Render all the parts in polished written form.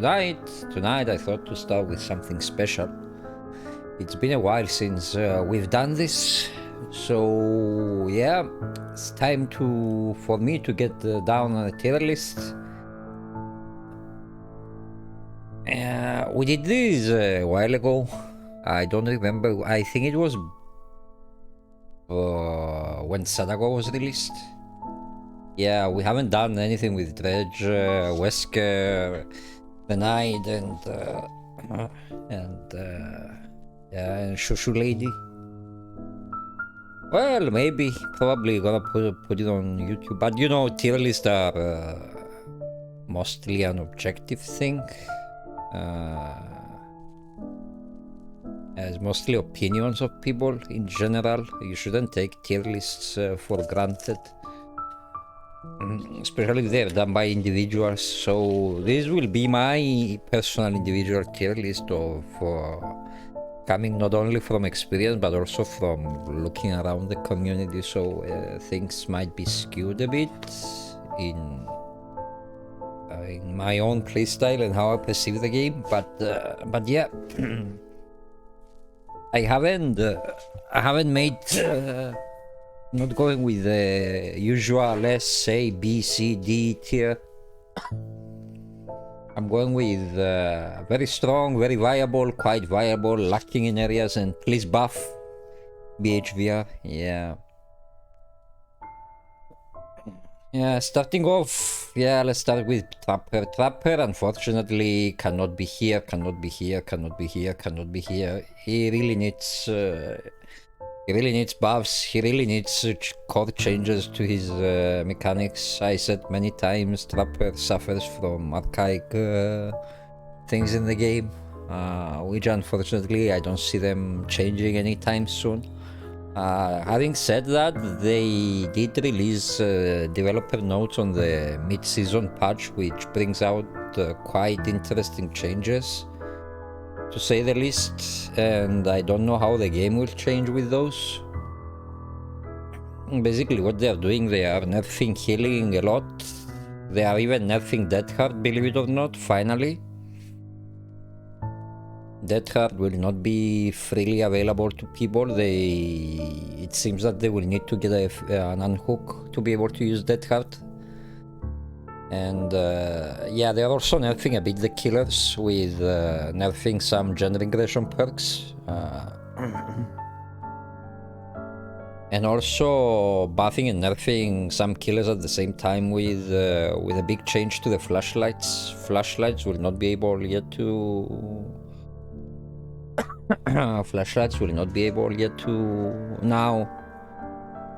Tonight I thought to start with something special. It's been a while since we've done this, so yeah, it's time for me to get down on a tier list. We did this a while ago. I don't remember. I think it was when Sadako was released. Yeah, we haven't done anything with Dredge, Wesker, the Knight, and Shushu Lady. Well, maybe, probably gonna put it on YouTube. But you know, tier lists are mostly an objective thing. It's mostly opinions of people in general. You shouldn't take tier lists for granted. Especially if they're done by individuals. So this will be my personal individual tier list of coming not only from experience but also from looking around the community. So things might be skewed a bit in my own playstyle and how I perceive the game. But yeah, I haven't made. Not going with the usual, let's say, B, C, D tier. I'm going with very strong, very viable, quite viable, lacking in areas, and please buff BHVR. Yeah, starting off, let's start with Trapper. Trapper, unfortunately, cannot be here. He really needs buffs, he really needs core changes to his mechanics. I said many times, Trapper suffers from archaic things in the game, which unfortunately I don't see them changing anytime soon. Having said that, they did release developer notes on the mid-season patch, which brings out quite interesting changes, to say the least, and I don't know how the game will change with those. Basically what they are doing, they are nerfing healing a lot. They are even nerfing Death Heart, believe it or not, finally. Death Heart will not be freely available to people. It seems that they will need to get an unhook to be able to use Death Heart. And yeah, they are also nerfing a bit the killers with nerfing some gen regression perks. And also buffing and nerfing some killers at the same time with a big change to the flashlights. Flashlights will not be able yet to... flashlights will not be able yet to now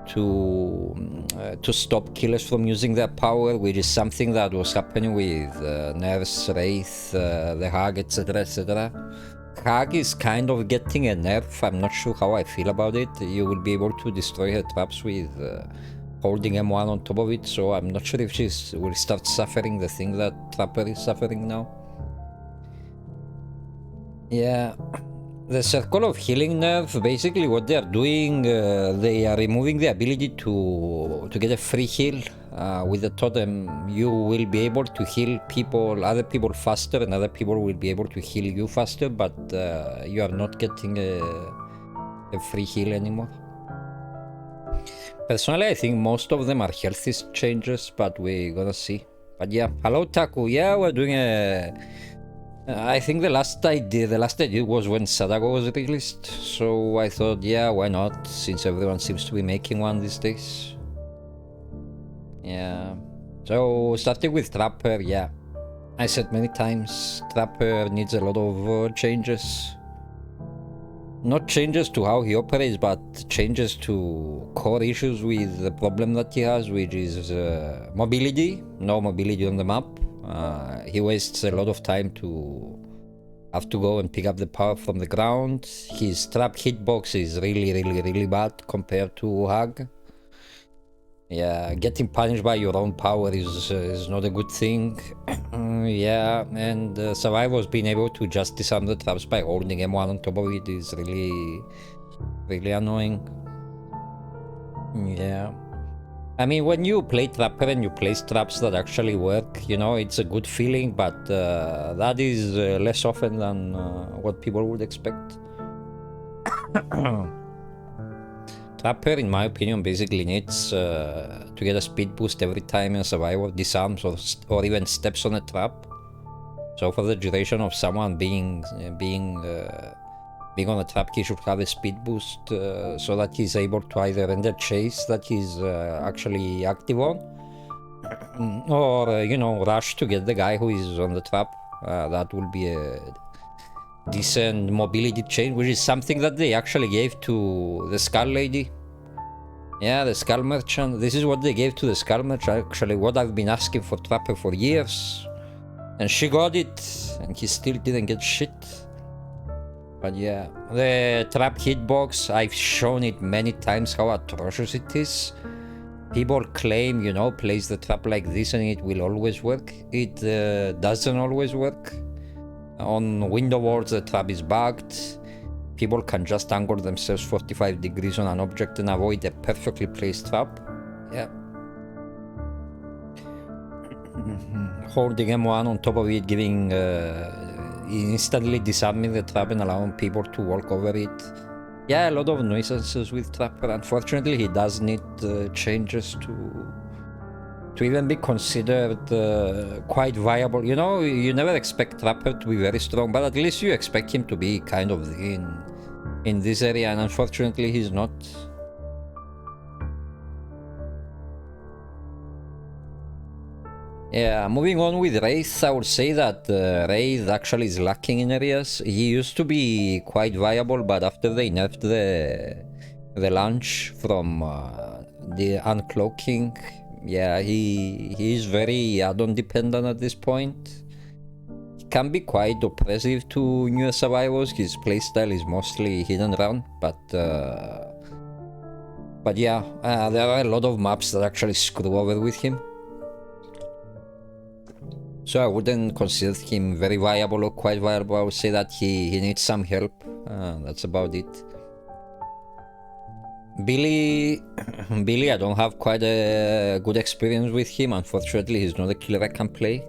to stop killers from using their power, which is something that was happening with Nerf's Wraith, the Hag, etc. Hag is kind of getting a nerf. I'm not sure how I feel about it. You will be able to destroy her traps with holding M1 on top of it, so I'm not sure if she will start suffering the thing that Trapper is suffering now. Yeah. The circle of healing nerf, basically what they are doing, they are removing the ability to get a free heal. With the totem, you will be able to heal other people faster, and other people will be able to heal you faster, but you are not getting a free heal anymore. Personally, I think most of them are healthy changes, but we're gonna see. But yeah, hello Taku. Yeah, we're doing I think the last I did was when Sadako was released, so I thought, yeah, why not, since everyone seems to be making one these days. Yeah, so starting with Trapper, yeah, I said many times, Trapper needs a lot of changes. Not changes to how he operates, but changes to core issues with the problem that he has, which is mobility. No mobility on the map. He wastes a lot of time to have to go and pick up the power from the ground. His trap hitbox is really bad compared to Hag. Yeah, getting punished by your own power is not a good thing. Yeah, and Survivor's being able to just disarm the traps by holding M1 on top of it is really annoying. Yeah. I mean, when you play Trapper and you place traps that actually work, you know, it's a good feeling, but that is less often than what people would expect. Trapper, in my opinion, basically needs to get a speed boost every time a survivor disarms or even steps on a trap. So for the duration of someone being on a trap, he should have a speed boost so that he's able to either end a chase that he's actually active on, or you know, rush to get the guy who is on the trap. That will be a decent mobility change, which is something that they actually gave to the Skull Lady. Yeah, the Skull Merchant. This is what they gave to the Skull Merchant, actually, what I've been asking for Trapper for years. And she got it, and he still didn't get shit. But yeah, the trap hitbox, I've shown it many times how atrocious it is. People claim, you know, place the trap like this and it will always work. It doesn't always work. On window walls, the trap is bugged. People can just angle themselves 45 degrees on an object and avoid a perfectly placed trap. Yeah. Holding M1 on top of it, giving instantly disarming the trap and allowing people to walk over it. Yeah, a lot of nuisances with Trapper. Unfortunately, he does need changes to even be considered quite viable. You know, you never expect Trapper to be very strong, but at least you expect him to be kind of in this area, and unfortunately he's not. Yeah, moving on with Wraith, I would say that Wraith actually is lacking in areas. He used to be quite viable, but after they nerfed the launch from the uncloaking, yeah, he is very add-on dependent at this point. He can be quite oppressive to newer survivors. His playstyle is mostly hidden around, but yeah, there are a lot of maps that actually screw over with him. So I wouldn't consider him very viable or quite viable. I would say that he needs some help. That's about it. Billy, I don't have quite a good experience with him. Unfortunately, he's not a killer I can play.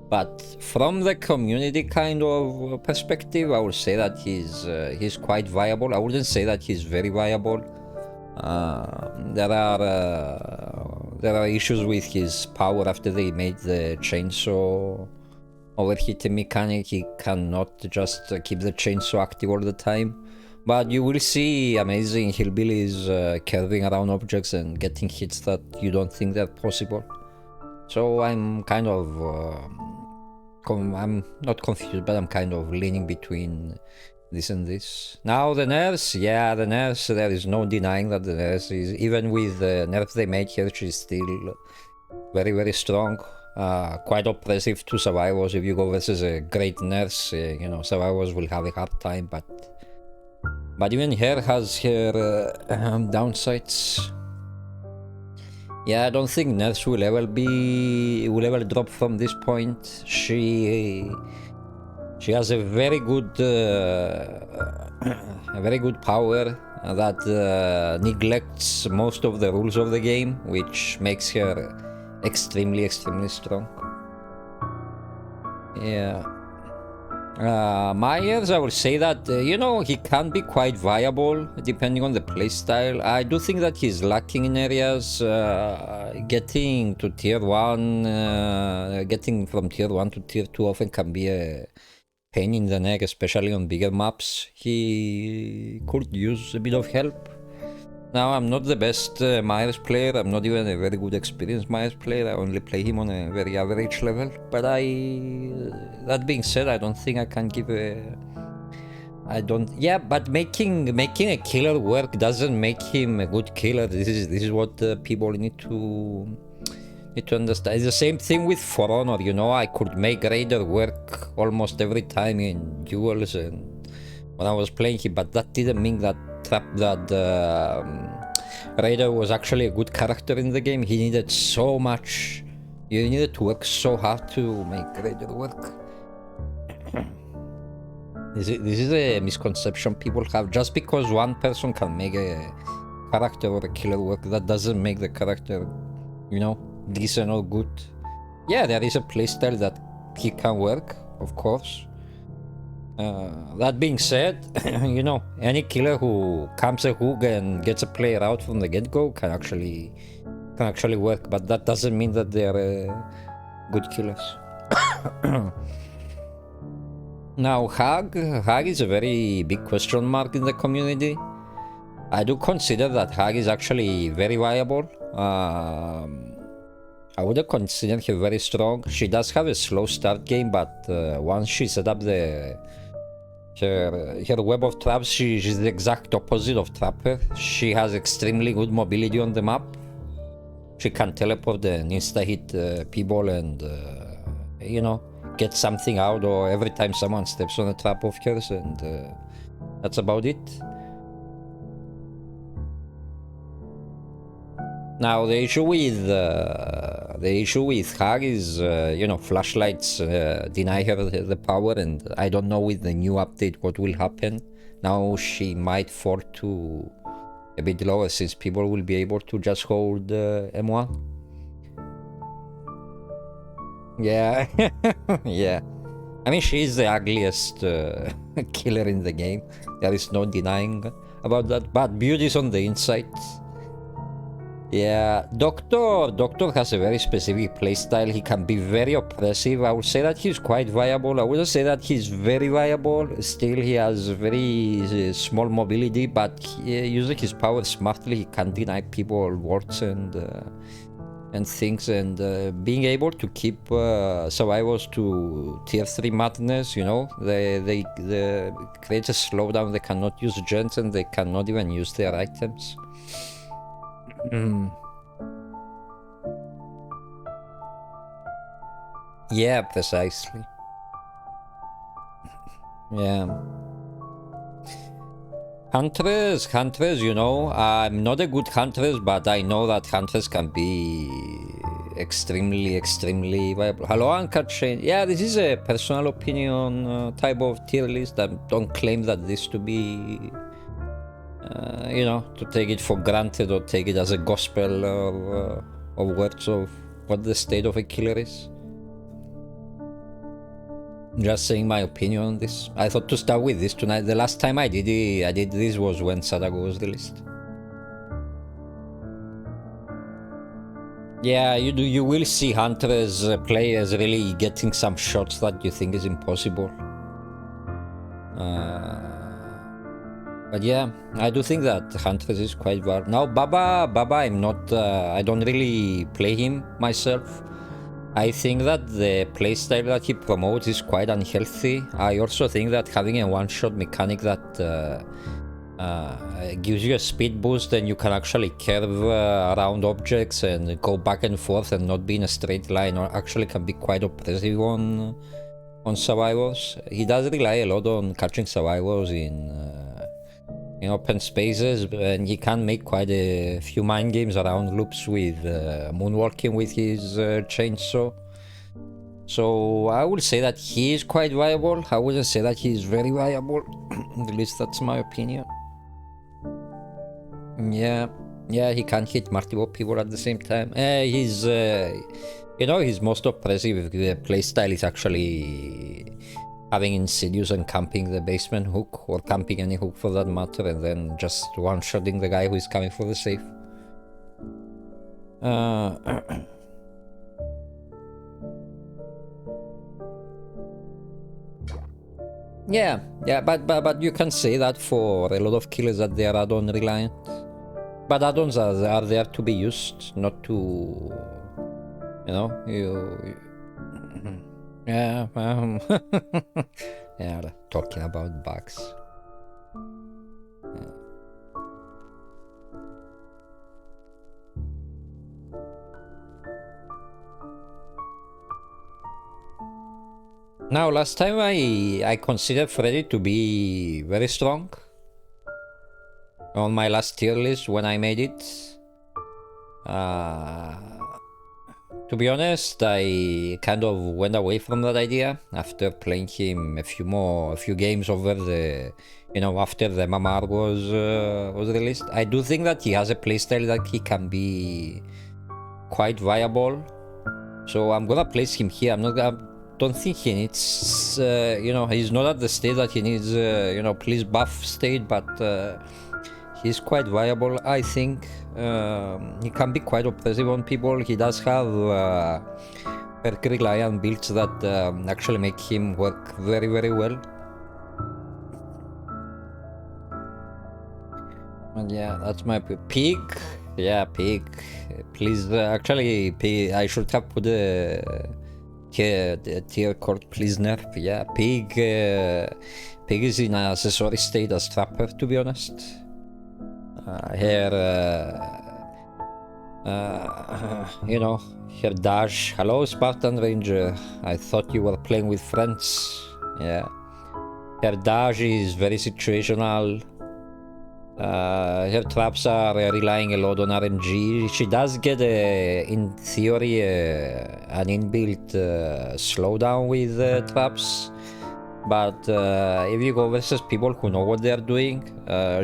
But from the community kind of perspective, I would say that he's quite viable. I wouldn't say that he's very viable. There are issues with his power after they made the chainsaw overheating mechanic. He cannot just keep the chainsaw active all the time. But you will see amazing hillbillies curving around objects and getting hits that you don't think they're possible. So I'm kind of I'm not confused, but I'm kind of leaning between this and this. Now the nerfs, yeah, the nerfs, there is no denying that the nerfs is, even with the nerfs they made here, she's still very, very strong. Quite oppressive to survivors. If you go versus a great nurse, you know, survivors will have a hard time, but even her has her downsides. Yeah, I don't think nurse will ever drop from this point. She has a very good power that neglects most of the rules of the game, which makes her extremely strong. Yeah. Myers, I would say that, you know, he can be quite viable depending on the playstyle. I do think that he's lacking in areas. Getting to tier 1, getting from tier 1 to tier 2 often can be a pain in the neck, especially on bigger maps. He could use a bit of help. Now, I'm not the best Myers player. I'm not even a very good experienced Myers player. I only play him on a very average level. But that being said, I don't think I can give yeah, but making a killer work doesn't make him a good killer. This is what people need to understand. It's the same thing with For Honor, you know. I could make Raider work almost every time in duels and when I was playing him, but that didn't mean that Raider was actually a good character in the game. He needed so much. You needed to work so hard to make Raider work. This is a misconception people have. Just because one person can make a character or a killer work. That doesn't make the character, you know, decent or good. Yeah, there is a playstyle that he can work, of course. That being said, you know, any killer who comes a hook and gets a player out from the get-go can actually work, but that doesn't mean that they are good killers. Now, Hag is a very big question mark in the community. I do consider that Hag is actually very viable. I would consider her very strong. She does have a slow start game, but once she set up her web of traps, she's the exact opposite of Trapper. She has extremely good mobility on the map. She can teleport and insta-hit people and, you know, get something out or every time someone steps on a trap of hers, and that's about it. Now the issue with Hag is, you know, flashlights deny her the power, and I don't know with the new update what will happen. Now she might fall to a bit lower since people will be able to just hold M1. Yeah, yeah. I mean, she is the ugliest killer in the game. There is no denying about that. But beauty's on the inside. Yeah, Doctor has a very specific playstyle. He can be very oppressive. I would say that he's quite viable. I wouldn't say that he's very viable. Still, he has very small mobility, but using his power smartly, he can deny people wards and things, and being able to keep survivors to tier 3 madness, you know, they create a slowdown. They cannot use gens and they cannot even use their items. Yeah, precisely. Yeah. Huntress, you know, I'm not a good Huntress, but I know that Huntress can be extremely viable. Hello, Anchor Chain. Yeah, this is a personal opinion type of tier list. I don't claim that this to be, you know, to take it for granted or take it as a gospel of words of what the state of a killer is. Just saying my opinion on this. I thought to start with this tonight. The last time I did this was when Sadago was released. Yeah, you will see Hunters players really getting some shots that you think is impossible. But yeah, I do think that Hunters is quite bad. Now Baba, I'm not, I don't really play him myself. I think that the playstyle that he promotes is quite unhealthy. I also think that having a one-shot mechanic that gives you a speed boost and you can actually curve around objects and go back and forth and not be in a straight line, or actually can be quite oppressive on survivors. He does rely a lot on catching survivors in open spaces, and he can make quite a few mind games around loops with moonwalking with his chainsaw. So I would say that he is quite viable. I wouldn't say that he is very viable. At least that's my opinion. Yeah, he can hit multiple people at the same time. He's, you know, his most oppressive playstyle is actually having Insidious and camping the basement hook, or camping any hook for that matter, and then just one-shotting the guy who is coming for the safe. Yeah, but you can say that for a lot of killers that they are add-on reliant. But add-ons are there to be used, not to, you know, yeah, yeah, talking about bugs. Yeah. Now, last time I considered Freddy to be very strong on my last tier list when I made it. To To be honest, I kind of went away from that idea after playing him a few games over the, after the MMR was released. I do think that he has a playstyle that he can be quite viable. So I'm gonna place him here. Don't think he needs, he's not at the state that he needs, please buff state, but he's quite viable, I think. He can be quite oppressive on people. He does have perk reliant builds that actually make him work very, very well. And yeah, that's my pig. Yeah, pig. Please, actually, pig, I should have put a tier called please nerf. Yeah, pig. Pig is in an accessory state as trapper, to be honest. Her dash. Hello, Spartan Ranger. I thought you were playing with friends. Yeah. Her dash is very situational. Her traps are relying a lot on RNG. She does get, in theory, an inbuilt slowdown with traps. But if you go versus people who know what they're doing,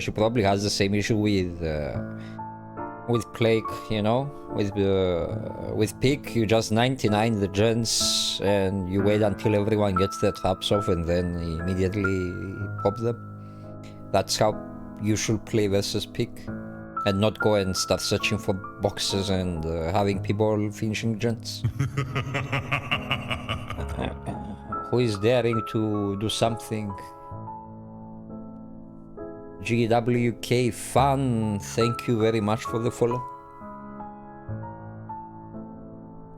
she probably has the same issue with Plague, with Pig. You just 99 the gens and you wait until everyone gets their traps off and then immediately pop them. That's how you should play versus Pig, and not go and start searching for boxes and having people finishing gens. Who is daring to do something? GWK fan, thank you very much for the follow.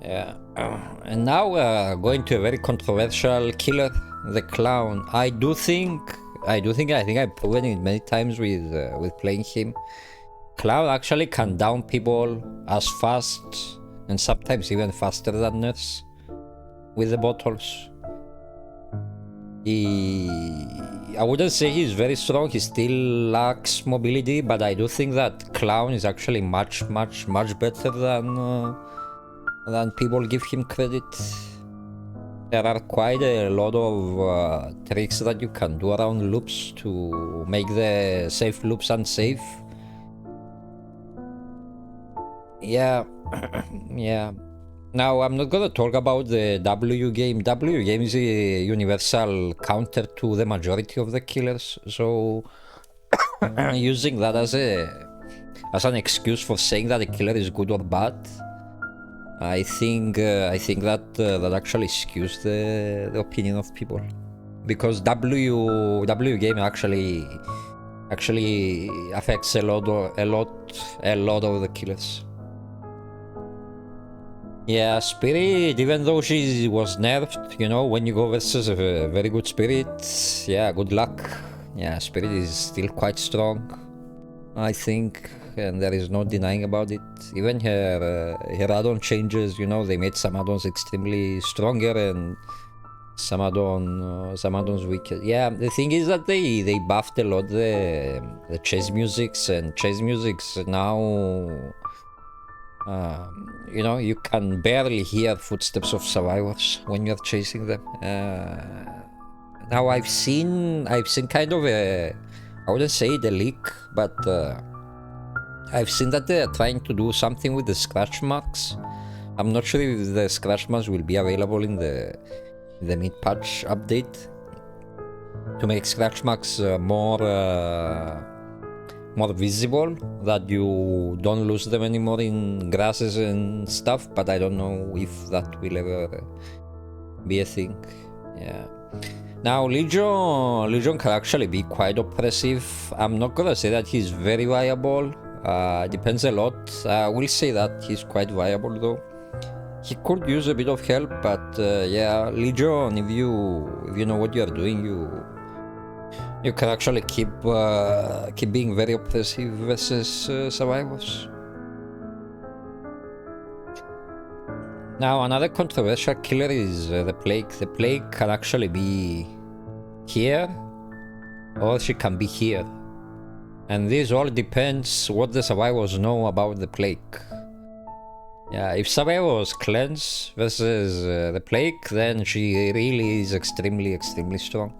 Yeah, and now we're going to a very controversial killer, the Clown. I think I've proven it many times with playing him. Clown actually can down people as fast and sometimes even faster than Nurse with the bottles. I wouldn't say he's very strong, he still lacks mobility, but I do think that Clown is actually much better than people give him credit. There are quite a lot of tricks that you can do around loops to make the safe loops unsafe. Yeah, yeah. Now, I'm not gonna talk about the W game. W game is a universal counter to the majority of the killers, so using that as an excuse for saying that a killer is good or bad, I think that actually skews the opinion of people, because W game actually affects a lot of the killers. Yeah, Spirit, even though she was nerfed, when you go versus a very good Spirit, yeah, good luck. Yeah, Spirit is still quite strong, I think, and there is no denying about it. Even her add-on changes, they made some add-ons extremely stronger and some add-ons weaker. Yeah, the thing is that they buffed a lot the chase musics, and chase musics now, you can barely hear footsteps of survivors when you're chasing them. Now I've seen kind of I wouldn't say the leak, but I've seen that they're trying to do something with the scratch marks. I'm not sure if the scratch marks will be available in the mid-patch update to make scratch marks more visible, that you don't lose them anymore in grasses and stuff, but I don't know if that will ever be a thing. Yeah. Now Legion can actually be quite oppressive. I'm not gonna say that he's very viable. Depends a lot. I will say that he's quite viable though. He could use a bit of help, but yeah, Legion, if you know what you are doing, you can actually keep being very oppressive versus survivors. Now, another controversial killer is the Plague. The Plague can actually be here, or she can be here. And this all depends what the survivors know about the Plague. Yeah, if Survivor was cleanse versus the plague, then she really is extremely strong.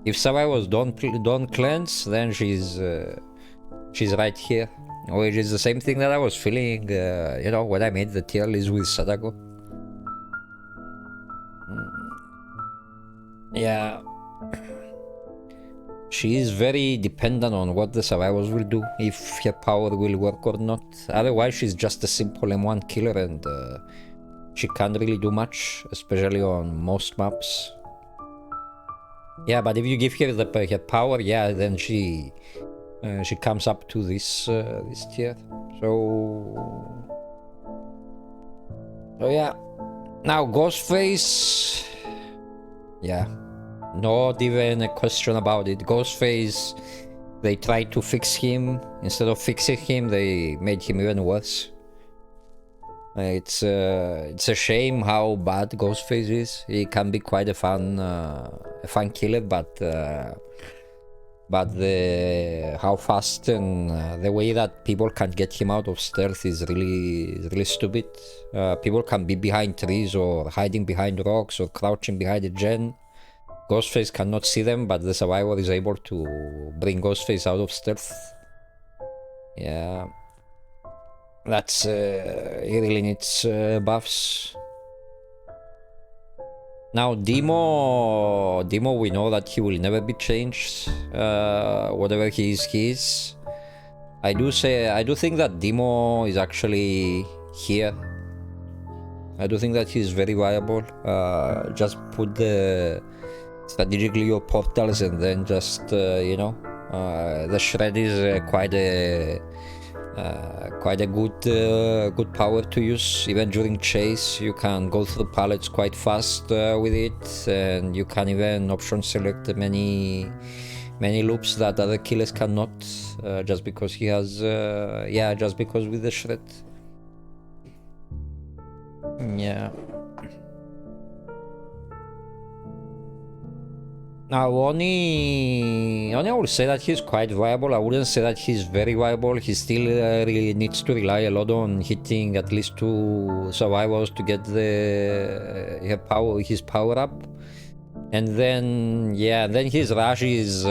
If Survivors don't cleanse, then she's right here, which is the same thing that I was feeling, you know, when I made the tier list with Sadako. Yeah. She is very dependent on what the survivors will do, if her power will work or not. Otherwise, she's just a simple M1 killer and she can't really do much, especially on most maps. Yeah, but if you give her her power, yeah, then she comes up to this this tier. So yeah. Now Ghostface, yeah. Not even a question about it. Ghostface, they tried to fix him. Instead of fixing him, they made him even worse. It's a shame how bad Ghostface is. He can be quite a fun killer, but how fast and the way that people can get him out of stealth is really stupid. People can be behind trees or hiding behind rocks or crouching behind a gen. Ghostface cannot see them, but the survivor is able to bring Ghostface out of stealth. Yeah, that's he really needs buffs. Now Demo, we know that he will never be changed. Whatever he is. I do think that Demo is actually here. I do think that he's very viable. Just put strategically your portals and then just you know, the shred is quite a good power to use. Even during chase, you can go through pallets quite fast with it, and you can even option select many loops that other killers cannot, just because he has just because with the shred. Yeah. Now, Oni, I would say that he's quite viable. I wouldn't say that he's very viable. He still really needs to rely a lot on hitting at least 2 survivors to get his power up. And then, yeah, then his rush is,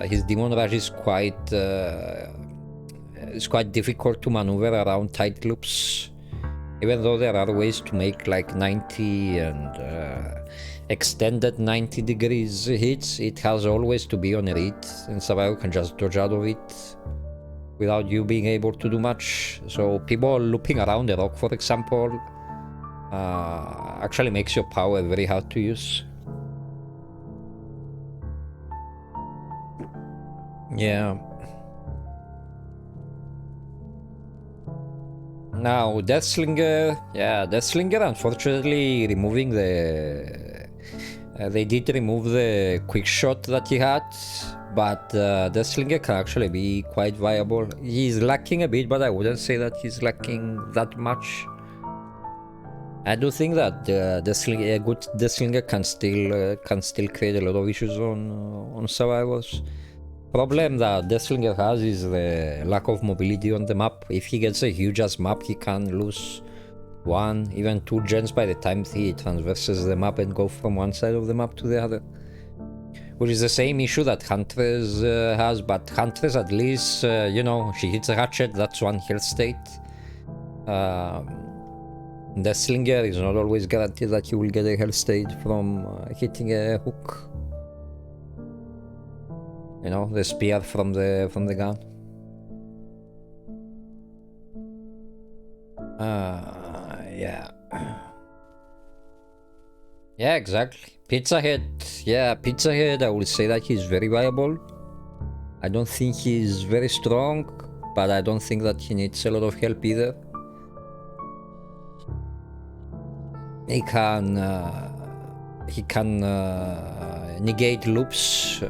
his demon rush is quite difficult to maneuver around tight loops. Even though there are ways to make like 90 and extended 90 degrees hits, it has always to be on a read, and survivor can just dodge out of it without you being able to do much. So people looping around a rock, for example, actually makes your power very hard to use. Yeah. Now Deathslinger, unfortunately removing they did remove the quick shot that he had, but Deathslinger can actually be quite viable. He's lacking a bit, but I wouldn't say that he's lacking that much. I do think that a good Deathslinger can still create a lot of issues on survivors. Problem that Deathslinger has is the lack of mobility on the map. If he gets a huge ass map, he can lose 1, even 2 gens by the time he transverses the map and go from one side of the map to the other. Which is the same issue that Huntress has, but Huntress at least, you know, she hits a hatchet, that's 1 health state. Deathslinger is not always guaranteed that you will get a health state from hitting a hook. You know, the spear from the gun. Yeah. Yeah, exactly. Pizza Head, I would say that he's very viable. I don't think he's very strong, but I don't think that he needs a lot of help either. He can negate loops.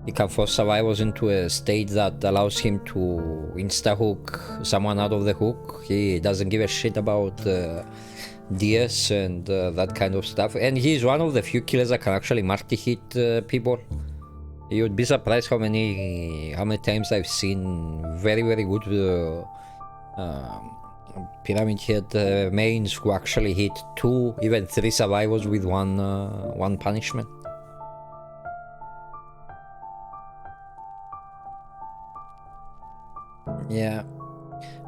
He can force survivors into a state that allows him to insta-hook someone out of the hook. He doesn't give a shit about DS and that kind of stuff. And he's one of the few killers that can actually multi-hit people. You would be surprised how many times I've seen very good Pyramid Head mains who actually hit 2, even 3 survivors with one punishment. Yeah,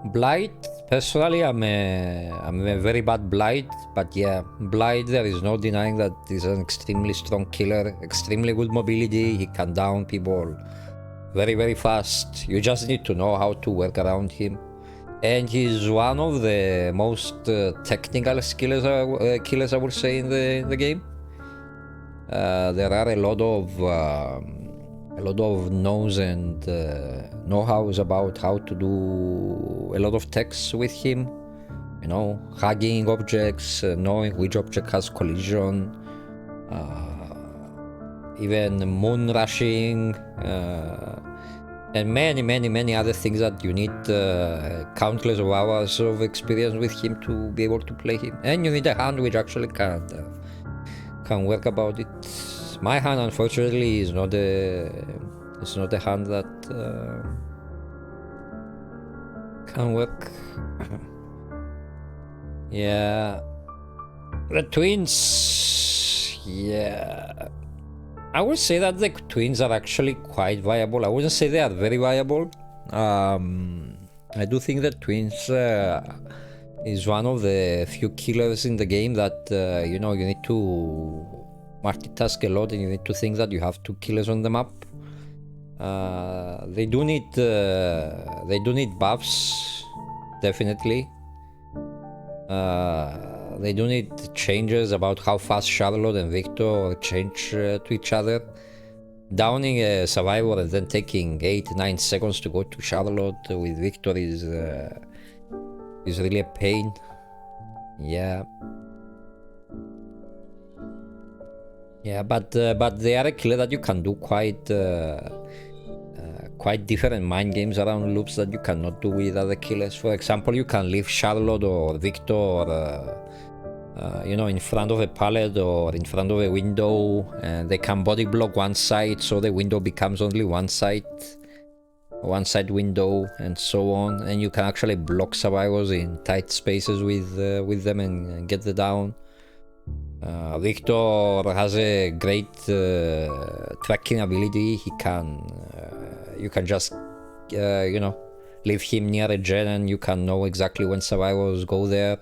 Blight. Personally, I'm a very bad Blight, but yeah, Blight, there is no denying that he's an extremely strong killer, extremely good mobility. He can down people very, very fast. You just need to know how to work around him. And he's one of the most technical killers, I would say, in the game. There are a lot of knows and know-hows about how to do a lot of techs with him. You know, hugging objects, knowing which object has collision, even moon rushing, and many other things that you need countless of hours of experience with him to be able to play him. And you need a hand which actually can work about it. My hand, unfortunately, is not a hand that can work. Yeah, the twins. Yeah, I would say that the twins are actually quite viable. I wouldn't say they are very viable. I do think that twins is one of the few killers in the game that you know, you need to multitask a lot and you need to think that you have 2 killers on the map. They do need buffs, definitely. They do need changes about how fast Charlotte and Victor change to each other. Downing a survivor and then taking 8-9 seconds to go to Charlotte with Victor is really a pain. Yeah. Yeah, but they are a killer that you can do quite different mind games around loops that you cannot do with other killers. For example, you can leave Charlotte or Victor you know, in front of a pallet or in front of a window, and they can body block one side, so the window becomes only one side window, and so on. And you can actually block survivors in tight spaces with them and get the down. Victor has a great tracking ability. He can, you can just, you know, leave him near a gen and you can know exactly when survivors go there.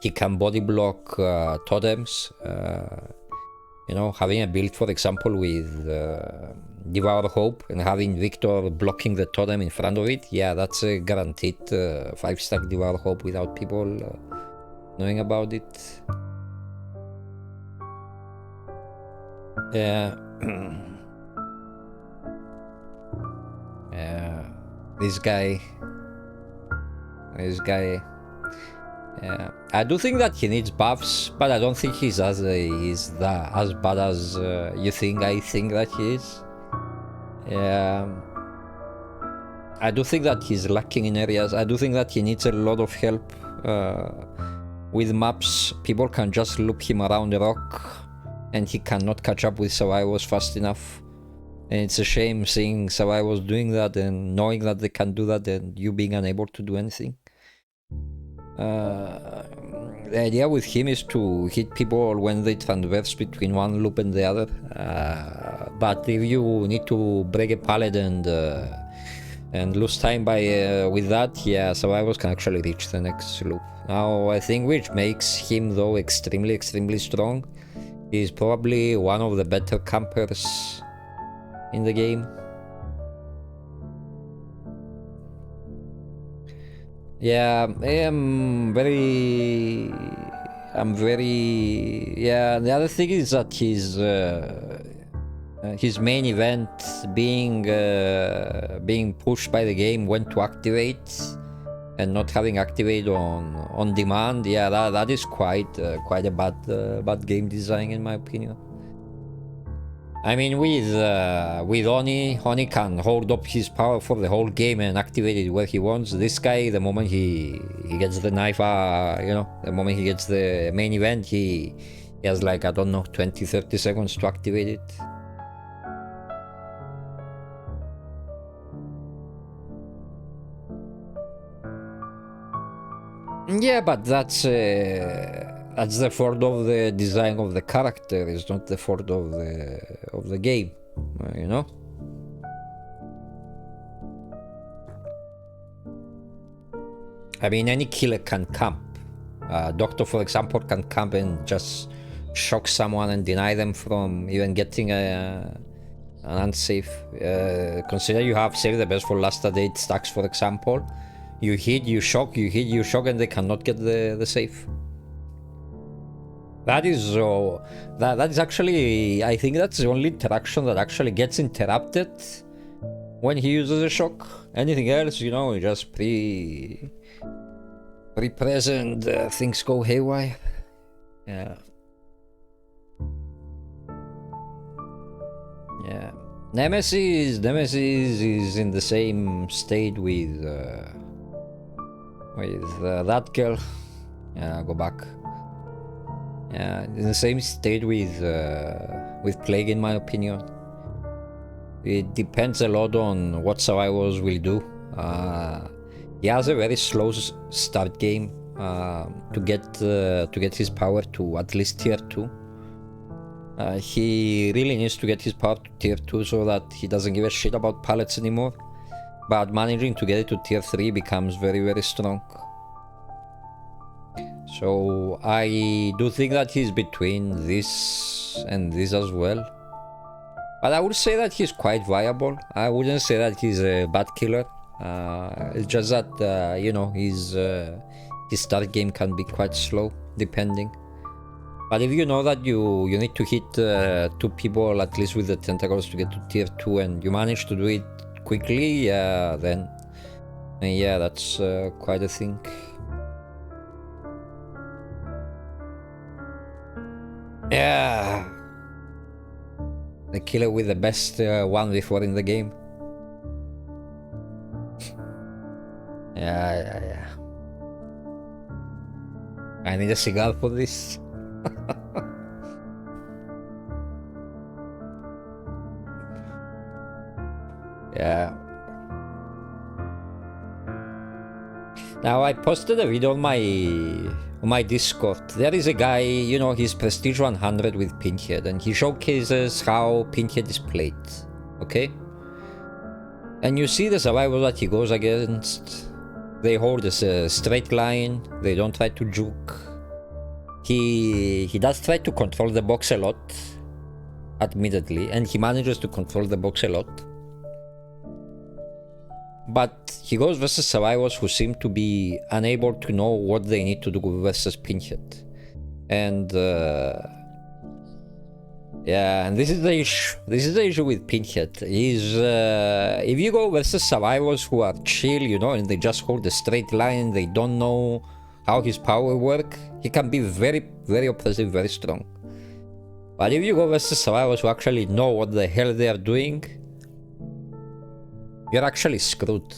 He can body block totems. You know, having a build, for example, with Devour Hope and having Victor blocking the totem in front of it, yeah, that's a guaranteed 5-stack Devour Hope without people knowing about it. Yeah. Yeah. This guy. Yeah. I do think that he needs buffs, but I don't think he's as bad as you think. I think that he is. Yeah. I do think that he's lacking in areas. I do think that he needs a lot of help with maps. People can just loop him around a rock and he cannot catch up with survivors fast enough. And it's a shame seeing survivors doing that and knowing that they can do that and you being unable to do anything. The idea with him is to hit people when they traverse between one loop and the other. But if you need to break a pallet and lose time by with that, yeah, survivors can actually reach the next loop. Now, I think which makes him though extremely strong. He's probably one of the better campers in the game. Yeah, I'm very. Yeah, the other thing is that his main event being pushed by the game when to activate and not having activate on demand. Yeah, that is quite a bad game design in my opinion. I mean, with Oni can hold up his power for the whole game and activate it where he wants. This guy, the moment he gets the knife, you know, the moment he gets the main event, he has like, I don't know, 20-30 seconds to activate it. Yeah, but that's the fault of the design of the character. It's not the fault of the game, you know. I mean, any killer can camp. Doctor, for example, can camp and just shock someone and deny them from even getting an unsafe. Consider you have saved the best for last at 8 stacks, for example. You hit, you shock, you hit, you shock, and they cannot get the save. That is that is actually, I think that's the only interaction that actually gets interrupted when he uses a shock. Anything else, you know, just pre-present, things go haywire. Yeah. Yeah. Nemesis is in the same state with that girl. Yeah, go back. Yeah, in the same state with Plague, in my opinion. It depends a lot on what survivors will do. He has a very slow start game to get his power to at least tier 2. He really needs to get his power to tier 2 so that he doesn't give a shit about pallets anymore. But managing to get it to tier 3 becomes very, very strong. So I do think that he's between this and this as well. But I would say that he's quite viable. I wouldn't say that he's a bad killer. It's just that, you know, his start game can be quite slow, depending. But if you know that you need to hit 2 people at least with the tentacles to get to tier 2 and you manage to do it quickly, then yeah, that's quite a thing. Yeah, the killer with the best 1v4 in the game. Yeah. I need a cigar for this. Yeah. Now I posted a video on my Discord. There is a guy, you know, he's Prestige 100 with Pinhead, and he showcases how Pinhead is played. Okay? And you see the survivors that he goes against. They hold a straight line. They don't try to juke. He does try to control the box a lot, admittedly, and he manages to control the box a lot. But he goes versus survivors who seem to be unable to know what they need to do versus Pinhead. And yeah, and this is the issue. This is the issue with Pinhead. If you go versus survivors who are chill, you know, and they just hold a straight line, they don't know how his power work, he can be very, very oppressive, very strong. But if you go versus survivors who actually know what the hell they are doing, you're actually screwed.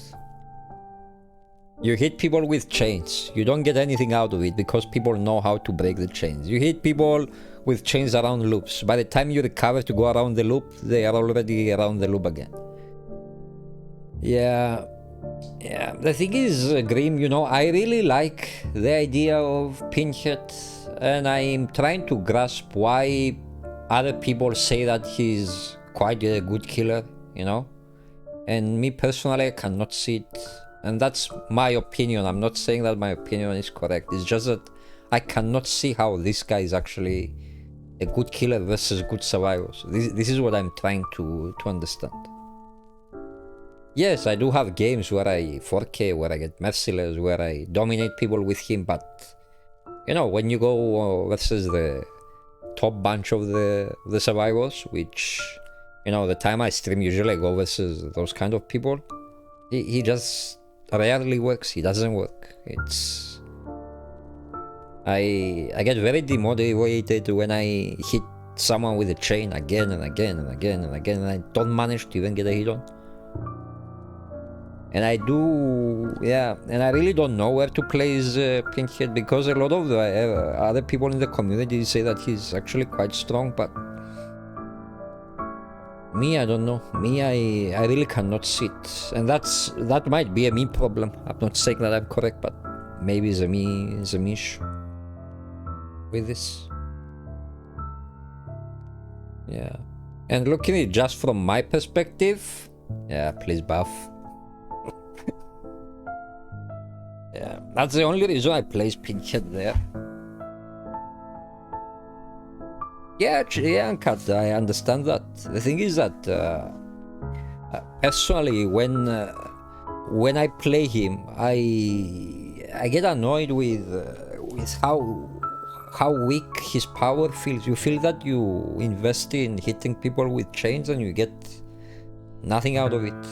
You hit people with chains. You don't get anything out of it because people know how to break the chains. You hit people with chains around loops. By the time you recover to go around the loop, they are already around the loop again. Yeah, the thing is, Grim, you know, I really like the idea of Pinhead, and I'm trying to grasp why other people say that he's quite a good killer, you know? And me personally, I cannot see it. And that's my opinion. I'm not saying that my opinion is correct. It's just that I cannot see how this guy is actually a good killer versus good survivors. This is what I'm trying to understand. Yes, I do have games where I 4K, where I get merciless, where I dominate people with him, but you know, when you go versus the top bunch of the survivors, which, you know, the time I stream usually I go versus those kind of people, he just rarely works. He doesn't work. It's I get very demotivated when I hit someone with a chain again and again and again and again, and I don't manage to even get a hit on. And I do, yeah, and I really don't know where to place Pinhead, because a lot of the other people in the community say that he's actually quite strong, but me, I don't know. Me, I really cannot see it. And that might be a me problem. I'm not saying that I'm correct, but maybe the issue with this. Yeah. And looking at it just from my perspective, yeah, please buff. Yeah, that's the only reason I place Pinhead there. Yeah, Kat, I understand that. The thing is that personally, when I play him, I get annoyed with how weak his power feels. You feel that you invest in hitting people with chains and you get nothing out of it.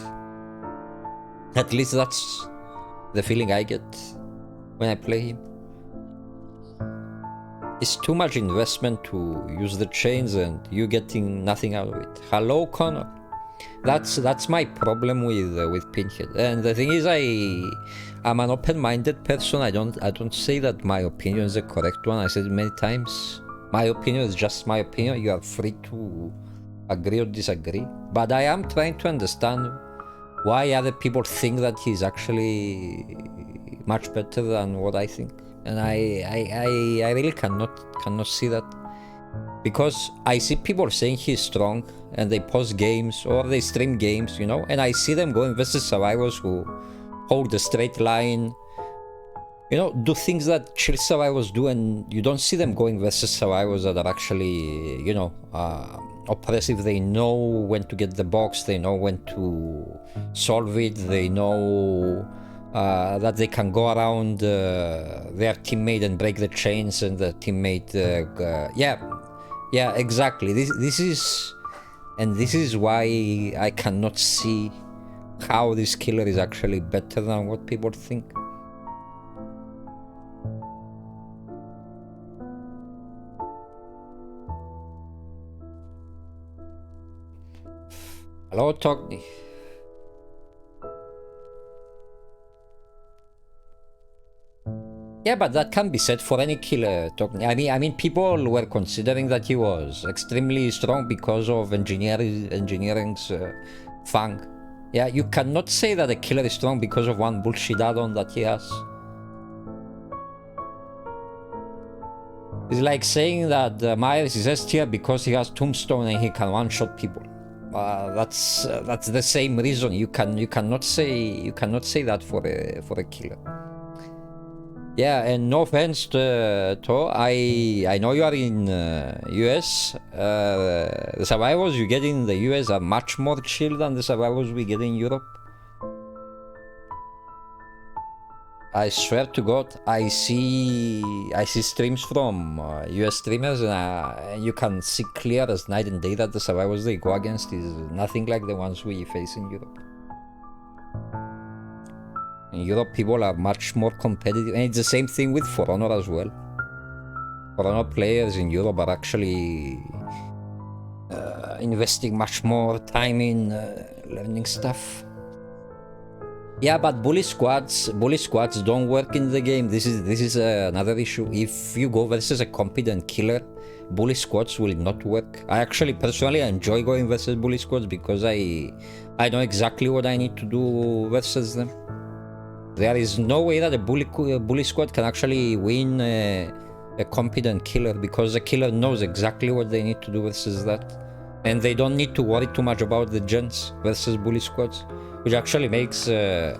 At least that's the feeling I get when I play him. It's too much investment to use the chains and you getting nothing out of it. Hello, Connor. That's my problem with Pinhead. And the thing is, I'm an open-minded person. I don't say that my opinion is the correct one. I said it many times. My opinion is just my opinion. You are free to agree or disagree. But I am trying to understand why other people think that he's actually much better than what I think. And I really cannot see that. Because I see people saying he's strong and they post games or they stream games, you know, and I see them going versus survivors who hold the straight line, you know, do things that chill survivors do, and you don't see them going versus survivors that are actually, you know, oppressive. They know when to get the box, they know when to solve it, they know that they can go around their teammate and break the chains, and the teammate, yeah, exactly. This is why I cannot see how this killer is actually better than what people think. Hello, Togni. Yeah, but that can be said for any killer. I mean, people were considering that he was extremely strong because of engineering's fang. Yeah, you cannot say that a killer is strong because of one bullshit add-on that he has. It's like saying that Myers is S tier because he has Tombstone and he can one-shot people. That's the same reason. You cannot say that for a killer. Yeah, and no offense to I know you are in US. The survivors you get in the US are much more chill than the survivors we get in Europe. I swear to God, I see streams from US streamers, and you can see clear as night and day that the survivors they go against is nothing like the ones we face in Europe. In Europe, people are much more competitive, and it's the same thing with For Honor as well. For Honor players in Europe are actually investing much more time in learning stuff. Yeah, but bully squads don't work in the game. This is another issue. If you go versus a competent killer, bully squads will not work. I actually personally enjoy going versus bully squads because I know exactly what I need to do versus them. There is no way that a bully squad can actually win a competent killer, because the killer knows exactly what they need to do versus that, and they don't need to worry too much about the gens versus bully squads, which actually makes the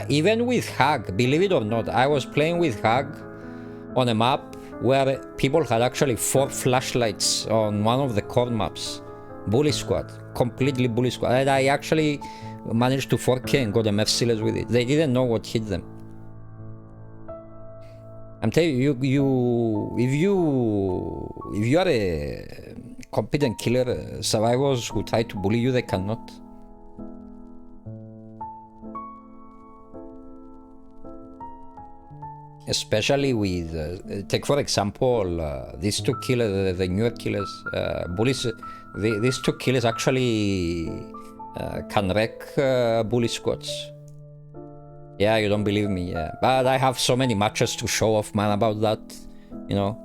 even with Hag, believe it or not, I was playing with Hag on a map where people had actually 4 flashlights on one of the core maps. Bully squad, completely bully squad, and I actually managed to 4K and got a merciless with it. They didn't know what hit them. I'm telling you, if you are a competent killer, survivors who try to bully you, they cannot. Especially with, take for example, these 2 killers, the newer killers, bullies. These 2 killers actually can wreck bully squads. Yeah, you don't believe me, yeah. But I have so many matches to show off, man, about that, you know.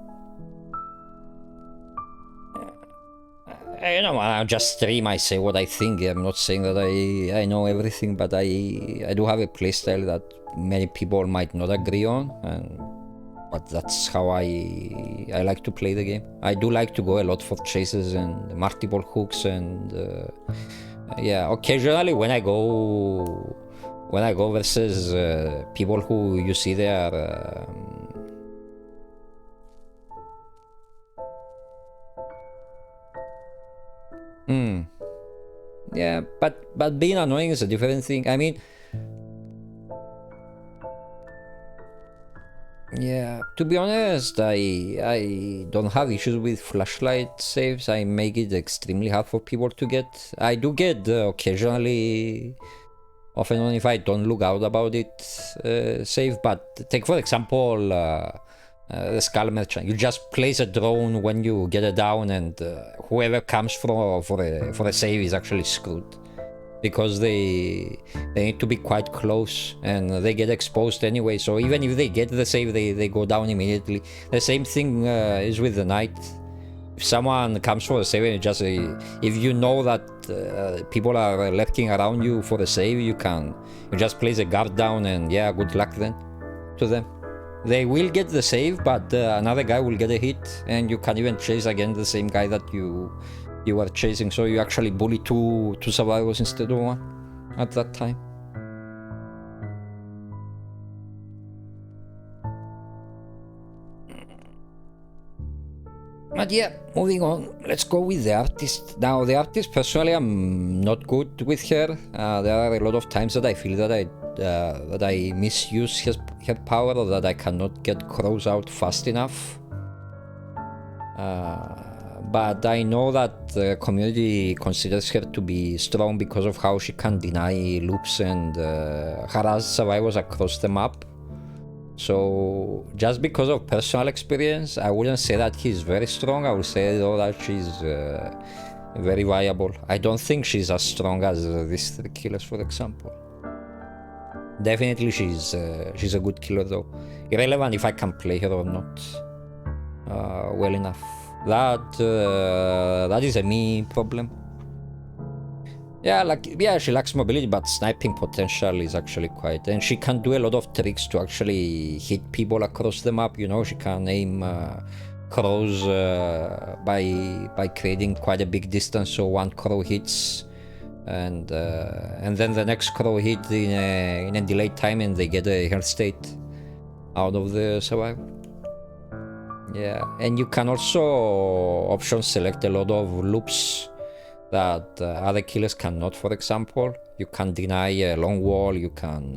You know, I just stream, I say what I think. I'm not saying that I know everything, but I do have a playstyle that many people might not agree on, but that's how I like to play the game. I do like to go a lot for chases and multiple hooks, and yeah, occasionally when I go versus people who you see they are yeah, but being annoying is a different thing. I mean, yeah, to be honest, I don't have issues with flashlight saves. I make it extremely hard for people to get. I do get occasionally, often on if I don't look out about it, save. But take for example the Skull Merchant. You just place a drone when you get it down, and whoever comes for a save is actually screwed. Because they need to be quite close and they get exposed anyway, so even if they get the save, they go down immediately. The same thing is with the knight. If someone comes for a save and just if you know that people are lurking around you for a save, you just place a guard down, and yeah, good luck then to them. They will get the save, but another guy will get a hit, and you can even chase again the same guy that you were chasing, so you actually bully two survivors instead of one at that time. But yeah, moving on, let's go with the artist. Now, the artist, personally, I'm not good with her. There are a lot of times that I feel that I misuse her power, or that I cannot get crows out fast enough. But I know that the community considers her to be strong because of how she can deny loops and harass survivors across the map. So just because of personal experience, I wouldn't say that she's very strong. I would say though that she's very viable. I don't think she's as strong as these three killers, for example. Definitely she's a good killer though. Irrelevant if I can play her or not well enough. That is a me problem. Yeah, she lacks mobility, but sniping potential is actually quite, and she can do a lot of tricks to actually hit people across the map. You know, she can aim crows by creating quite a big distance, so one crow hits, and then the next crow hit in a delayed time, and they get a health state out of the survivor. Yeah, and you can also option select a lot of loops that other killers cannot. For example, you can deny a long wall, you can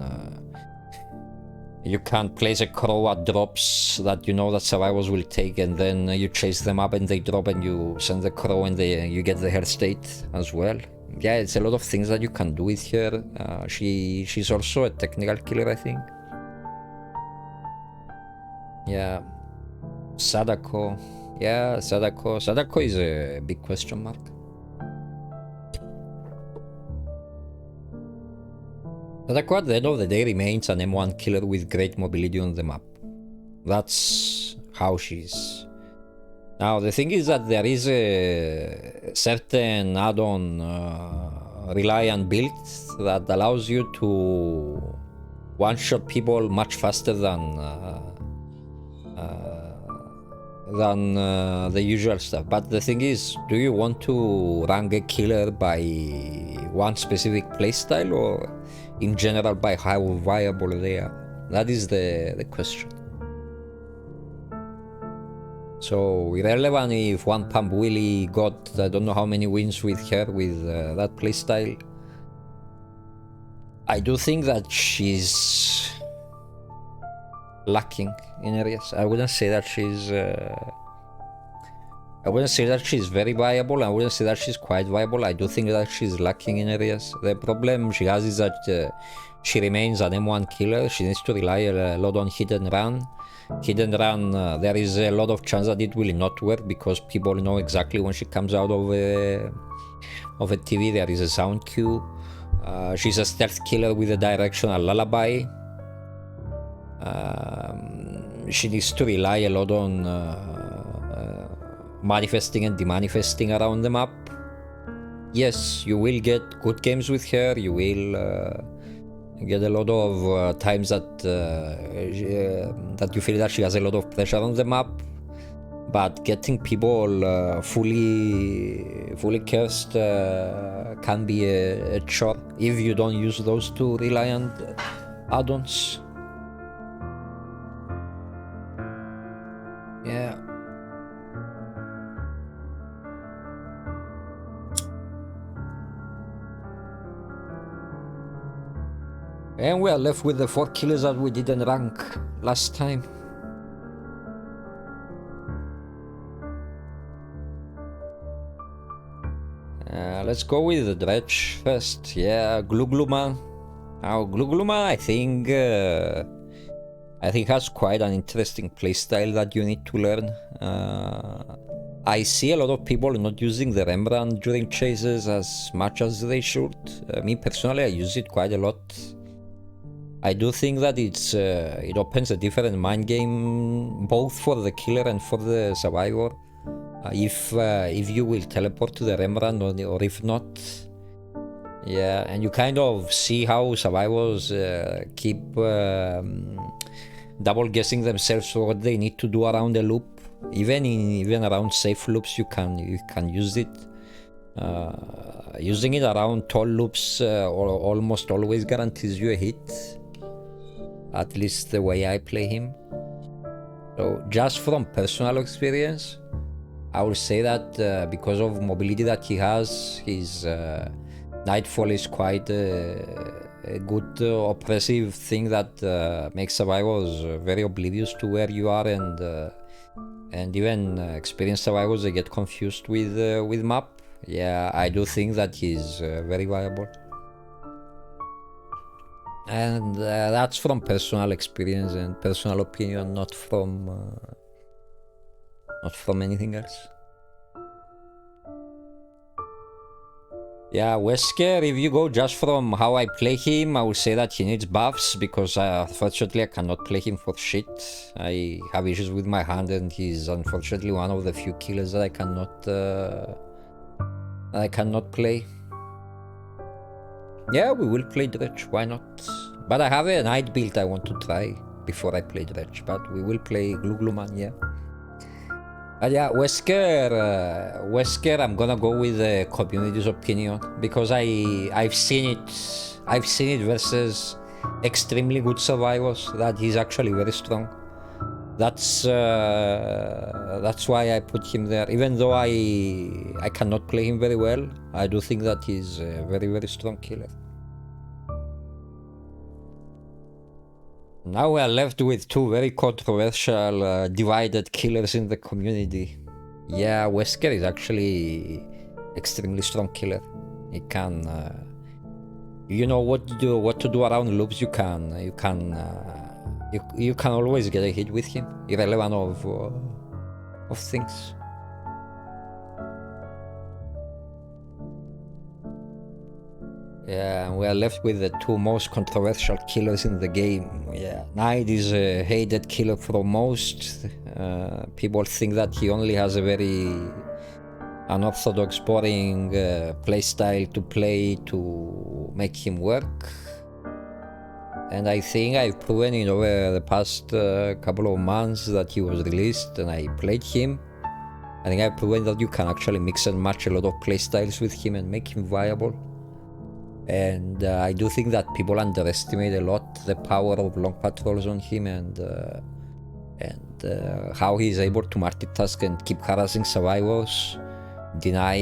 place a crow at drops that you know that survivors will take, and then you chase them up and they drop, and you send the crow and you get the health state as well. Yeah, it's a lot of things that you can do with her. She's also a technical killer, I think. Yeah. Sadako. Yeah, Sadako is a big question mark. Sadako at the end of the day remains an M1 killer with great mobility on the map. That's how she is. Now the thing is that there is a certain add-on Reliant build that allows you to one-shot people much faster than the usual stuff. But the thing is, do you want to rank a killer by one specific playstyle, or in general by how viable they are? That is the question. So irrelevant if one Pump Willie got I don't know how many wins with her with that playstyle, I do think that she's lacking in areas. I wouldn't say that she's very viable. I wouldn't say that she's quite viable. I do think that she's lacking in areas. The problem she has is that she remains an M1 killer. She needs to rely a lot on hit and run. Hit and run, there is a lot of chance that it will not work because people know exactly when she comes out of a TV. There is a sound cue. She's a stealth killer with a directional lullaby. She needs to rely a lot on manifesting and demanifesting around the map. yes, you will get good games with her. You will get a lot of times that that you feel that she has a lot of pressure on the map. But getting people fully cursed can be a chore if you don't use those two reliant add-ons. Yeah. And we are left with the 4 killers that we didn't rank last time. Let's go with the dredge first. Yeah, Glugluman. Now, Glugluman, I think has quite an interesting playstyle that you need to learn. I see a lot of people not using the Rembrandt during chases as much as they should. Me personally, I use it quite a lot. I do think that it opens a different mind game both for the killer and for the survivor. If you will teleport to the Rembrandt or if not. Yeah, and you kind of see how survivors keep double guessing themselves what they need to do around a loop. Even around safe loops you can use it. Using it around tall loops almost always guarantees you a hit. At least the way I play him. So just from personal experience, I will say that because of mobility that he has, his Nightfall is quite a good oppressive thing that makes survivors very oblivious to where you are, and even experienced survivors, they get confused with map. Yeah, I do think that he's very viable. And that's from personal experience and personal opinion, not from anything else. Yeah, Wesker, if you go just from how I play him, I will say that he needs buffs, because unfortunately I cannot play him for shit. I have issues with my hand, and he's unfortunately one of the few killers that I cannot play. Yeah, we will play Dredge, why not? But I have a night build I want to try before I play Dredge, but we will play Glugluman, yeah. But yeah, Wesker, I'm gonna go with the community's opinion, because I've seen it versus extremely good survivors that he's actually very strong. That's why I put him there. Even though I cannot play him very well, I do think that he's a very, very strong killer. Now we are left with two very controversial, divided killers in the community. Yeah, Wesker is actually extremely strong killer. He can, you know what to do around loops. You can always get a hit with him, irrelevant of things. Yeah, we are left with the two most controversial killers in the game. Yeah, Knight is a hated killer for most. People think that he only has a very unorthodox, boring playstyle to play to make him work. And I think I've proven it over the past couple of months that he was released and I played him. I think I've proven that you can actually mix and match a lot of playstyles with him and make him viable. And I do think that people underestimate a lot the power of long patrols on him, and how he's able to multitask and keep harassing survivors, deny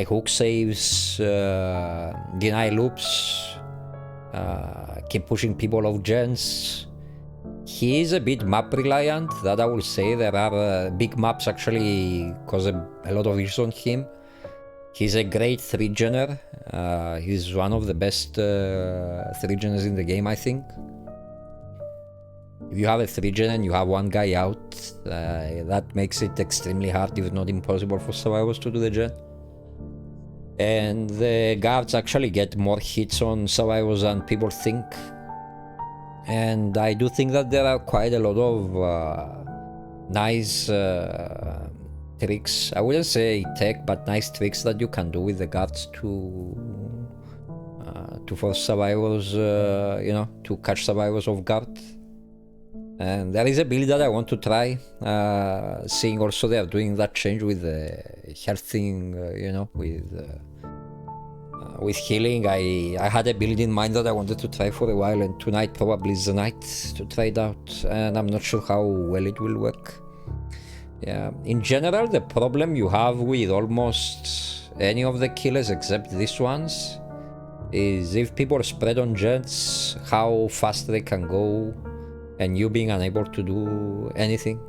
hook saves, deny loops, keep pushing people off gens. He is a bit map reliant, that I will say. There are big maps actually cause a lot of issues on him. He's a great 3-gener. He's one of the best 3-geners in the game, I think. If you have a 3-gen and you have one guy out, that makes it extremely hard, if not impossible, for survivors to do the gen. And the guards actually get more hits on survivors than people think. And I do think that there are quite a lot of nice tricks. I wouldn't say tech, but nice tricks that you can do with the guards to force survivors, to catch survivors off guard. And there is a build that I want to try, seeing also they are doing that change with the health thing, with healing. I had a build in mind that I wanted to try for a while, and tonight probably is the night to try it out, and I'm not sure how well it will work. Yeah, in general, the problem you have with almost any of the killers except these ones is if people spread on gens, how fast they can go, and you being unable to do anything.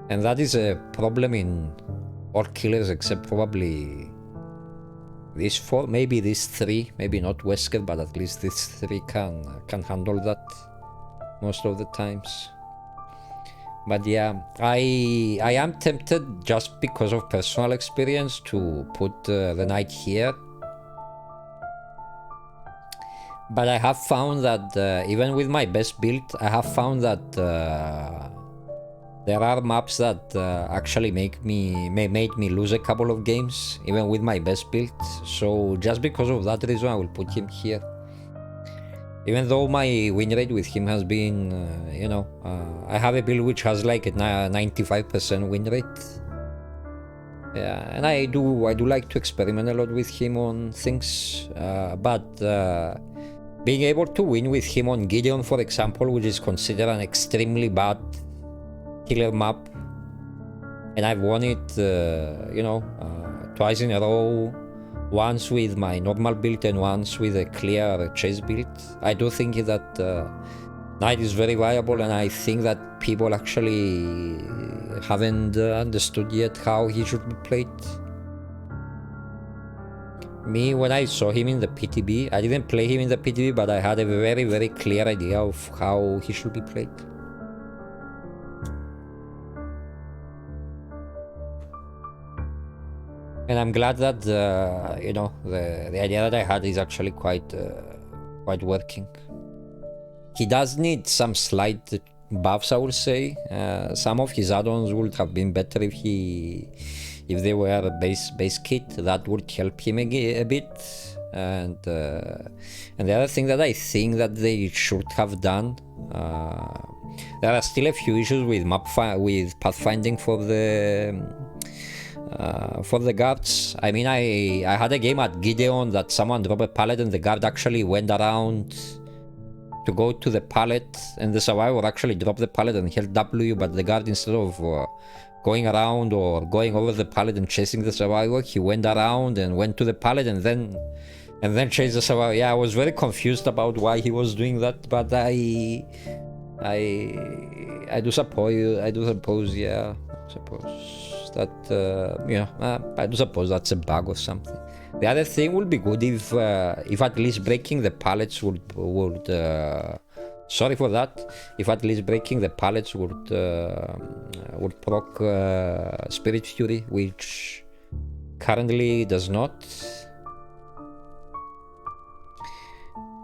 And that is a problem in all killers except probably these four, maybe these three, maybe not Wesker, but at least these three can handle that most of the times. But yeah, I am tempted just because of personal experience to put the knight here. But I have found that even with my best build, I have found that there are maps that actually made me lose a couple of games, even with my best build. So just because of that reason, I will put him here. Even though my win rate with him has been, I have a build which has like a 95% win rate. Yeah, and I do like to experiment a lot with him on things, but being able to win with him on Gideon, for example, which is considered an extremely bad killer map, and I've won it, twice in a row, once with my normal build and once with a clear chase build. I do think that Knight is very viable, and I think that people actually haven't understood yet how he should be played. Me, when I saw him in the PTB, I didn't play him in the PTB, but I had a very, very clear idea of how he should be played. And I'm glad that the idea that I had is actually quite working. He does need some slight buffs, I would say. Some of his add-ons would have been better if they were a base kit. That would help him a bit. And the other thing that I think that they should have done, there are still a few issues with with pathfinding for the guards. I mean, I had a game at Gideon that someone dropped a pallet and the guard actually went around to go to the pallet, and the survivor actually dropped the pallet and held W, but the guard, instead of going around or going over the pallet and chasing the survivor, he went around and went to the pallet and then chased the survivor. Yeah, I was very confused about why he was doing that, but I do suppose that I do suppose that's a bug or something. The other thing would be good if at least breaking the pallets would sorry for that. If at least breaking the pallets would proc Spirit Fury, which currently does not.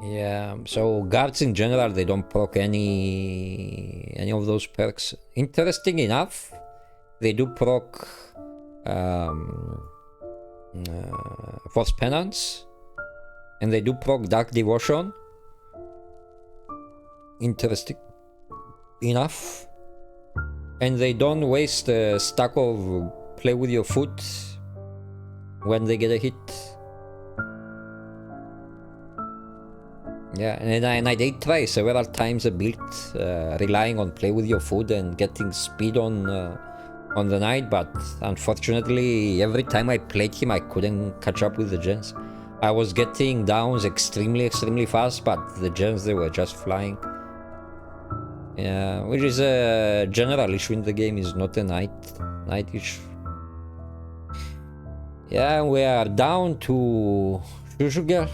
Yeah, so guards in general, they don't proc any of those perks. Interesting enough, they do proc Force Penance, and they do proc Dark Devotion. Interesting enough. And they don't waste a stack of Play With Your Foot when they get a hit. Yeah, and I did try several times a build relying on Play With Your Food and getting speed on the knight, but unfortunately every time I played him I couldn't catch up with the gens. I was getting downs extremely fast, but the gens, they were just flying. Yeah, which is a general issue in the game, is not a knight issue. Yeah, we are down to Shushu Girl.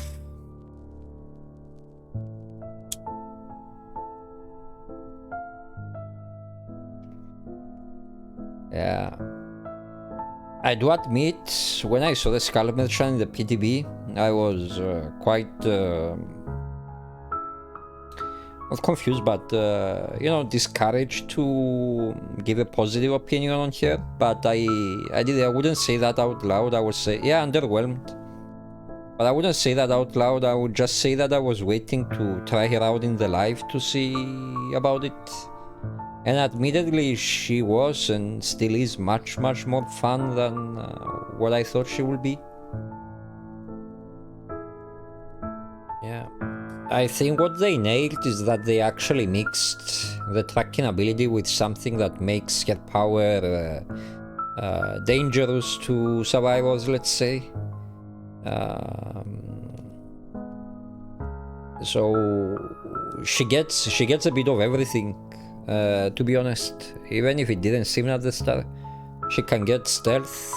Yeah, I do admit, when I saw the Skull Merchant in the PTB, I was quite not confused, but you know, discouraged to give a positive opinion on her. But I wouldn't say that out loud. I would say, yeah, underwhelmed. But I wouldn't say that out loud. I would just say that I was waiting to try her out in the live to see about it. And admittedly, she was and still is much more fun than what I thought she would be. Yeah. I think what they nailed is that they actually mixed the tracking ability with something that makes her power dangerous to survivors, let's say. So she gets a bit of everything, to be honest. Even if it didn't seem at the start, she can get stealth,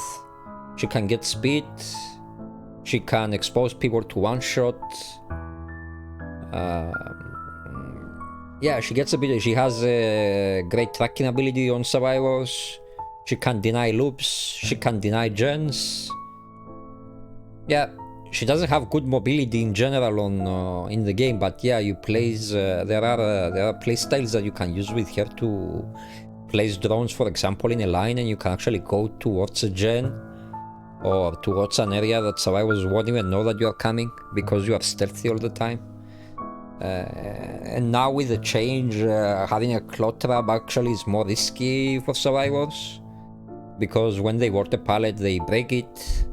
she can get speed, she can expose people to one shot. Yeah, she gets a bit. She has a great tracking ability on survivors. She can deny loops. She can deny gens. Yeah, she doesn't have good mobility in general on in the game, but yeah, you place there are playstyles that you can use with her to place drones, for example, in a line, and you can actually go towards a gen or towards an area that survivors won't even know that you are coming because you are stealthy all the time. And now with the change, having a claw trap actually is more risky for survivors because when they work the pallet, they break it.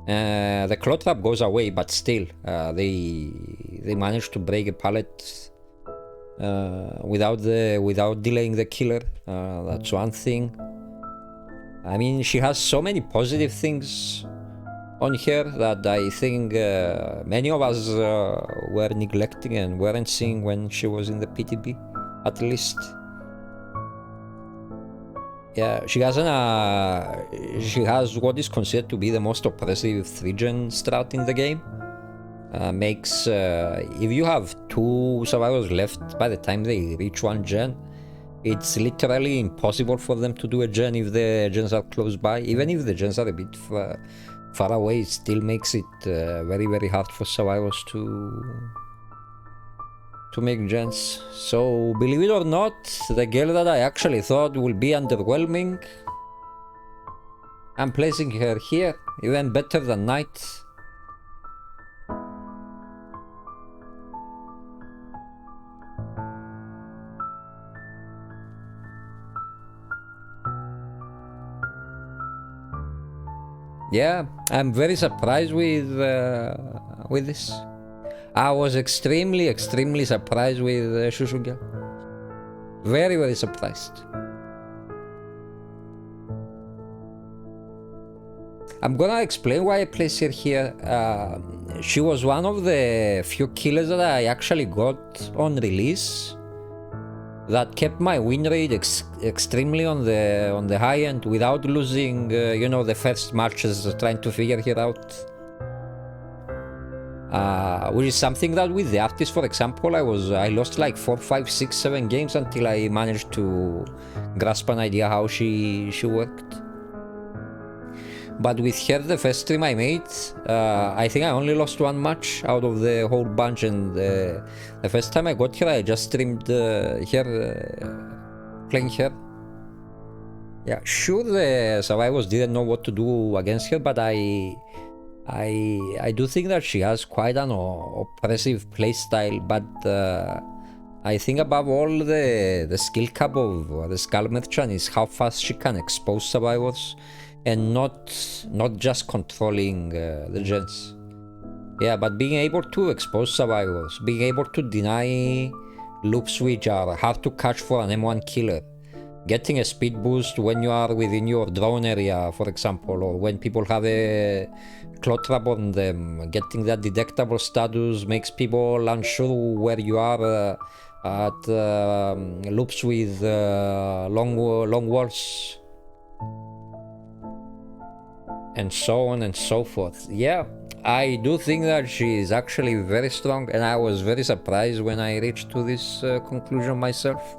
The claw trap goes away, but still, they manage to break a pallet without delaying the killer. That's one thing. I mean, she has so many positive things on her that I think many of us were neglecting and weren't seeing when she was in the PTB, at least. Yeah, she has what is considered to be the most oppressive 3-gen strat in the game. Makes if you have 2 survivors left by the time they reach 1 gen, it's literally impossible for them to do a gen if the gens are close by. Even if the gens are a bit far away, it still makes it very hard for survivors to make gens. So believe it or not, the girl that I actually thought would be underwhelming, I'm placing her here, even better than Knight. Yeah, I'm very surprised with this. I was extremely surprised with Shushu Girl. Very surprised. I'm gonna explain why I placed her here. She was one of the few killers that I actually got on release that kept my win rate extremely on the high end without losing, you know, the first matches trying to figure her out. Which is something that with the artist, for example, I lost like 4, 5, 6, 7 games until I managed to grasp an idea how she worked. But with her, the first stream I made, I think I only lost 1 match out of the whole bunch, and the first time I got her, I just streamed her playing her. Yeah, sure, the survivors didn't know what to do against her, but I do think that she has quite an oppressive playstyle, but I think above all the skill cap of the Skull Merchant is how fast she can expose survivors and not just controlling the gens. Yeah, but being able to expose survivors, being able to deny loops which are hard to catch for an M1 killer, getting a speed boost when you are within your drone area, for example, or when people have a claw trap on them, getting that detectable status makes people unsure where you are at loops with long walls, and so on and so forth. Yeah, I do think that she is actually very strong, and I was very surprised when I reached to this conclusion myself.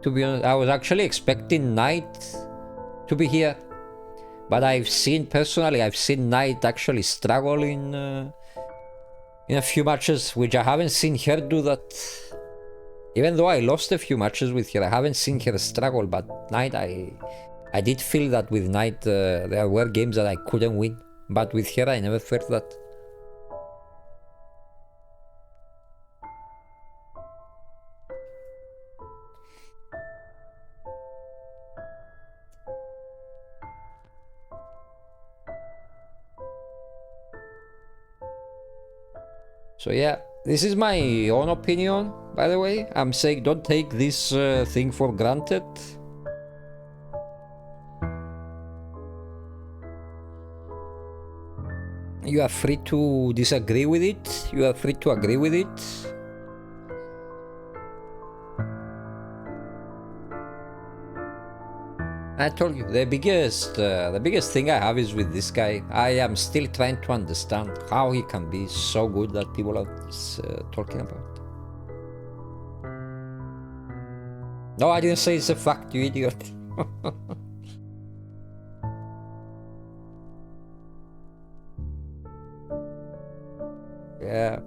To be honest, I was actually expecting Knight to be here, but I've seen Knight actually struggle in a few matches, which I haven't seen her do that. Even though I lost a few matches with her, I haven't seen her struggle, but Knight, I did feel that with Knight, there were games that I couldn't win. But with her, I never felt that. So yeah, this is my own opinion, by the way. I'm saying don't take this thing for granted. You are free to disagree with it. You are free to agree with it. I told you, the biggest thing I have is with this guy. I am still trying to understand how he can be so good that people are talking about. No, I didn't say it's a fact, you idiot. Yeah.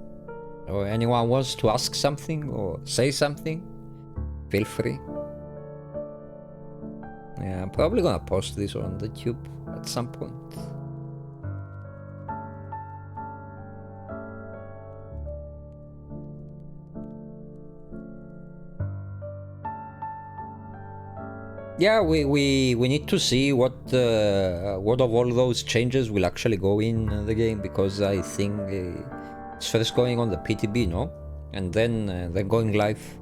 Or anyone wants to ask something or say something, feel free. Yeah, I'm probably gonna post this on the tube at some point. Yeah, we need to see what of all those changes will actually go in the game, because I think it's first going on the PTB, no, and then going live.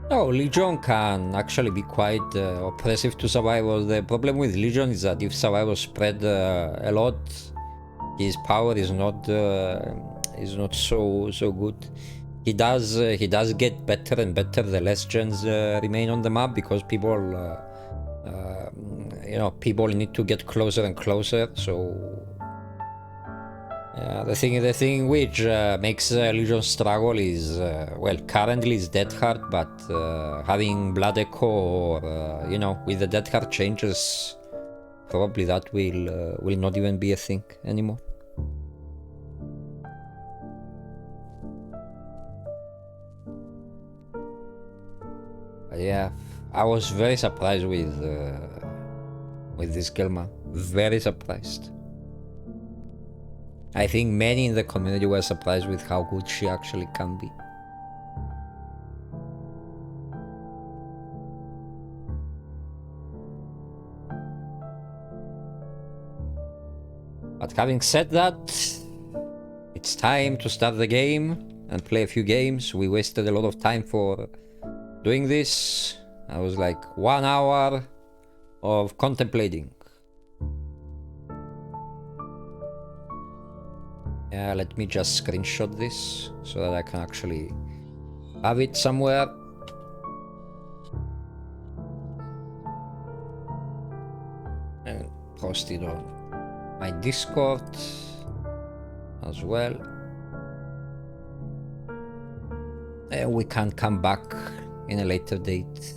No, Legion can actually be quite oppressive to survivors. The problem with Legion is that if survivors spread a lot, his power is not so good. He does get better and better the less gens remain on the map, because people people need to get closer and closer. So the thing which makes Legion struggle is well, currently is Death Heart, but having Blood Echo or with the Death Heart changes, probably that will not even be a thing anymore. But yeah, I was very surprised with this girl, man. Very surprised. I think many in the community were surprised with how good she actually can be. But having said that, it's time to start the game and play a few games. We wasted a lot of time for doing this. I was like 1 hour of contemplating. Yeah, let me just screenshot this so that I can actually have it somewhere. And post it on my Discord as well. And we can come back in a later date.